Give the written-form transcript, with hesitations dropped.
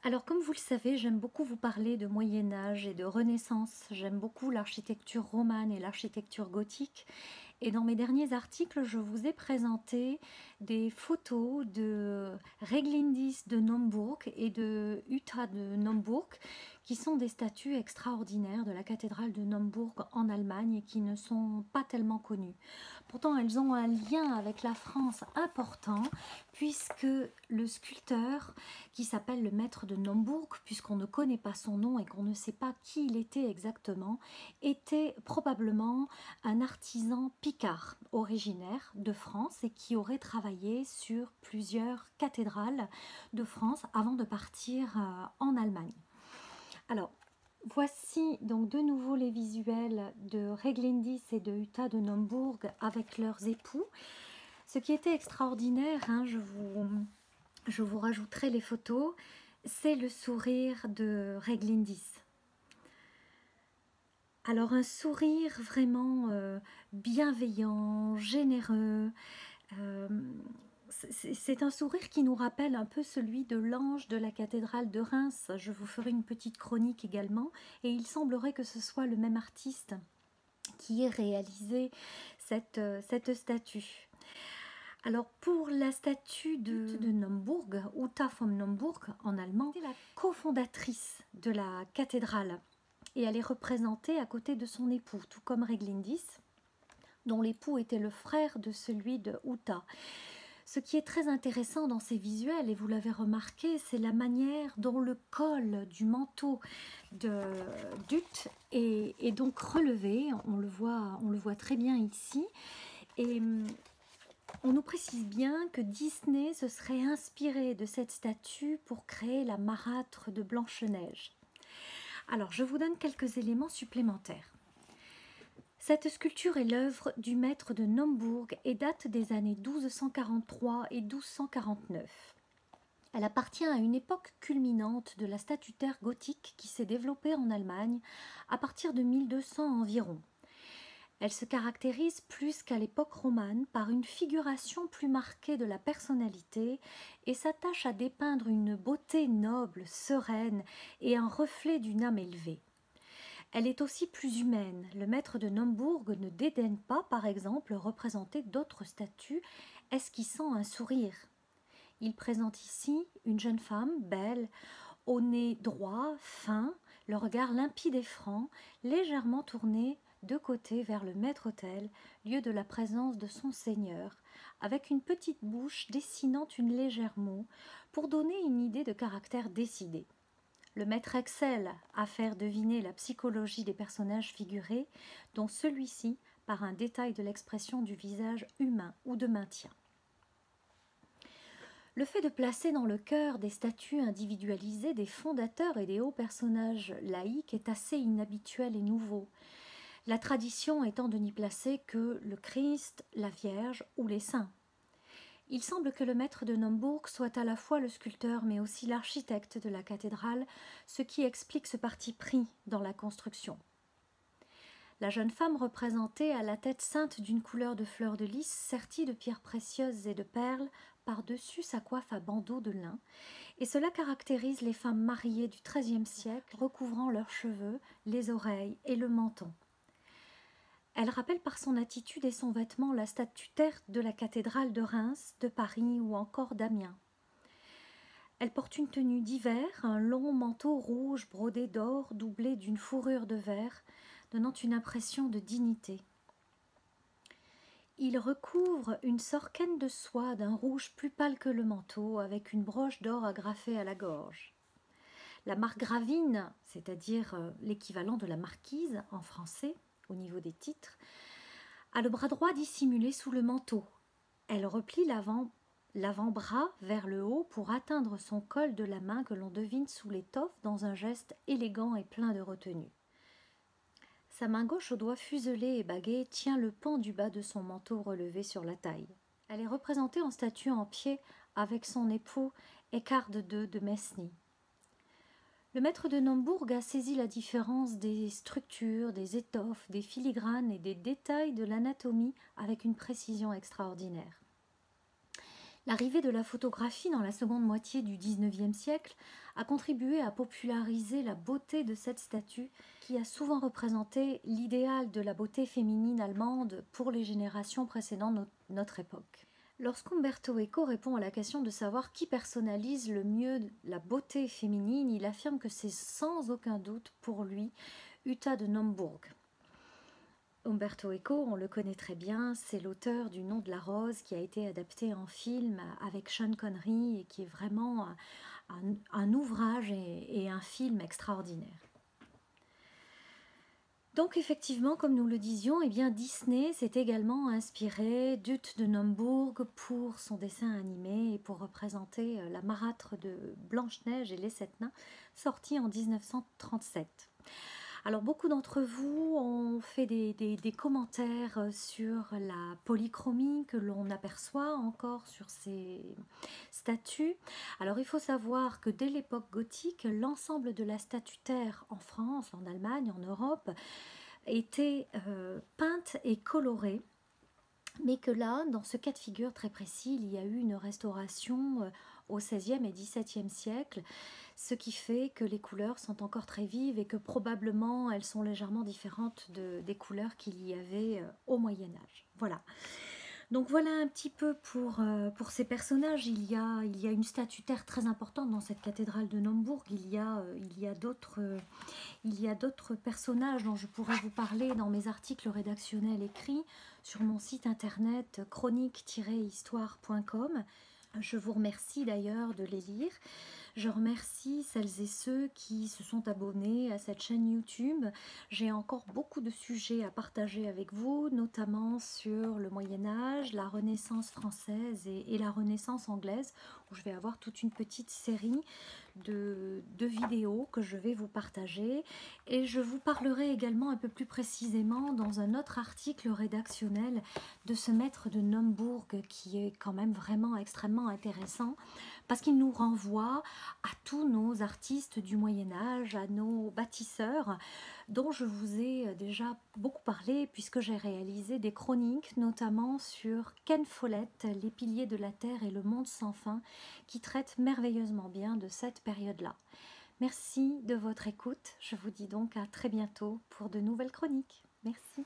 Alors, comme vous le savez, j'aime beaucoup vous parler de Moyen Âge et de Renaissance. J'aime beaucoup l'architecture romane et l'architecture gothique. Et dans mes derniers articles, je vous ai présenté des photos de Reglindis de Naumbourg et de Uta de Naumbourg, qui sont des statues extraordinaires de la cathédrale de Naumbourg en Allemagne et qui ne sont pas tellement connues. Pourtant, elles ont un lien avec la France important, puisque le sculpteur, qui s'appelle le maître de Naumbourg, puisqu'on ne connaît pas son nom et qu'on ne sait pas qui il était exactement, était probablement un artisan picard originaire de France et qui aurait travaillé sur plusieurs cathédrales de France avant de partir en Allemagne. Alors, voici donc de nouveau les visuels de Reglindis et de Uta de Naumbourg avec leurs époux. Ce qui était extraordinaire, je vous rajouterai les photos, c'est le sourire de Reglindis. Alors un sourire vraiment bienveillant, généreux. C'est un sourire qui nous rappelle un peu celui de l'ange de la cathédrale de Reims. Je vous ferai une petite chronique également. Et il semblerait que ce soit le même artiste qui ait réalisé cette statue. Alors pour la statue de Naumbourg, Uta von Naumbourg en allemand, c'est la cofondatrice de la cathédrale et elle est représentée à côté de son époux, tout comme Reglindis, dont l'époux était le frère de celui de Uta. Ce qui est très intéressant dans ces visuels, et vous l'avez remarqué, c'est la manière dont le col du manteau d'Ut est donc relevé. On le voit très bien ici. Et on nous précise bien que Disney se serait inspiré de cette statue pour créer la marâtre de Blanche-Neige. Alors, je vous donne quelques éléments supplémentaires. Cette sculpture est l'œuvre du maître de Naumbourg et date des années 1243 et 1249. Elle appartient à une époque culminante de la statutaire gothique qui s'est développée en Allemagne à partir de 1200 environ. Elle se caractérise plus qu'à l'époque romane par une figuration plus marquée de la personnalité et s'attache à dépeindre une beauté noble, sereine et un reflet d'une âme élevée. Elle est aussi plus humaine. Le maître de Naumbourg ne dédaigne pas, par exemple, représenter d'autres statues esquissant un sourire. Il présente ici une jeune femme belle, au nez droit, fin, le regard limpide et franc, légèrement tourné de côté vers le maître-autel, lieu de la présence de son Seigneur, avec une petite bouche dessinant une légère moue pour donner une idée de caractère décidé. Le maître excelle à faire deviner la psychologie des personnages figurés, dont celui-ci par un détail de l'expression du visage humain ou de maintien. Le fait de placer dans le cœur des statues individualisées des fondateurs et des hauts personnages laïques est assez inhabituel et nouveau, la tradition étant de n'y placer que le Christ, la Vierge ou les saints. Il semble que le maître de Naumbourg soit à la fois le sculpteur mais aussi l'architecte de la cathédrale, ce qui explique ce parti pris dans la construction. La jeune femme représentée a la tête ceinte d'une couleur de fleur de lys sertie de pierres précieuses et de perles par-dessus sa coiffe à bandeaux de lin, et cela caractérise les femmes mariées du XIIIe siècle recouvrant leurs cheveux, les oreilles et le menton. Elle rappelle par son attitude et son vêtement la statutaire de la cathédrale de Reims, de Paris ou encore d'Amiens. Elle porte une tenue d'hiver, un long manteau rouge brodé d'or doublé d'une fourrure de verre, donnant une impression de dignité. Il recouvre une sorkaine de soie d'un rouge plus pâle que le manteau, avec une broche d'or agrafée à la gorge. La margravine, c'est-à-dire l'équivalent de la marquise en français, au niveau des titres, a le bras droit dissimulé sous le manteau. Elle replie l'avant-bras vers le haut pour atteindre son col de la main que l'on devine sous l'étoffe dans un geste élégant et plein de retenue. Sa main gauche aux doigts fuselés et bagués tient le pan du bas de son manteau relevé sur la taille. Elle est représentée en statue en pied avec son époux Eckhard II de Mesny. Le maître de Naumbourg a saisi la différence des structures, des étoffes, des filigranes et des détails de l'anatomie avec une précision extraordinaire. L'arrivée de la photographie dans la seconde moitié du XIXe siècle a contribué à populariser la beauté de cette statue qui a souvent représenté l'idéal de la beauté féminine allemande pour les générations précédant notre époque. Lorsqu'Umberto Eco répond à la question de savoir qui personnalise le mieux la beauté féminine, il affirme que c'est sans aucun doute pour lui Uta de Nombourg. Umberto Eco, on le connaît très bien, c'est l'auteur du Nom de la rose qui a été adapté en film avec Sean Connery et qui est vraiment un ouvrage et un film extraordinaire. Donc effectivement, comme nous le disions, eh bien Disney s'est également inspiré d'Uta de Nombourg pour son dessin animé et pour représenter la marâtre de Blanche-Neige et les Sept Nains, sorti en 1937. Alors beaucoup d'entre vous ont fait des commentaires sur la polychromie que l'on aperçoit encore sur ces statues. Alors il faut savoir que dès l'époque gothique, l'ensemble de la statutaire en France, en Allemagne, en Europe, était peinte et colorée. Mais que là, dans ce cas de figure très précis, il y a eu une restauration au XVIe et XVIIe siècle, ce qui fait que les couleurs sont encore très vives et que probablement elles sont légèrement différentes des couleurs qu'il y avait au Moyen-Âge. Voilà. Donc voilà un petit peu pour ces personnages. Il y a une statutaire très importante dans cette cathédrale de Naumbourg. Il y a d'autres personnages dont je pourrais vous parler dans mes articles rédactionnels écrits sur mon site internet chronique-histoire.com. Je vous remercie d'ailleurs de les lire. Je remercie celles et ceux qui se sont abonnés à cette chaîne YouTube. J'ai encore beaucoup de sujets à partager avec vous, notamment sur le Moyen-Âge, la Renaissance française et la Renaissance anglaise, où je vais avoir toute une petite série de vidéos que je vais vous partager. Et je vous parlerai également un peu plus précisément dans un autre article rédactionnel de ce maître de Naumbourg qui est quand même vraiment extrêmement intéressant parce qu'il nous renvoie à tous nos artistes du Moyen-Âge, à nos bâtisseurs dont je vous ai déjà beaucoup parlé puisque j'ai réalisé des chroniques notamment sur Ken Follett, Les piliers de la terre et le monde sans fin qui traitent merveilleusement bien de cette période-là. Merci de votre écoute, je vous dis donc à très bientôt pour de nouvelles chroniques. Merci.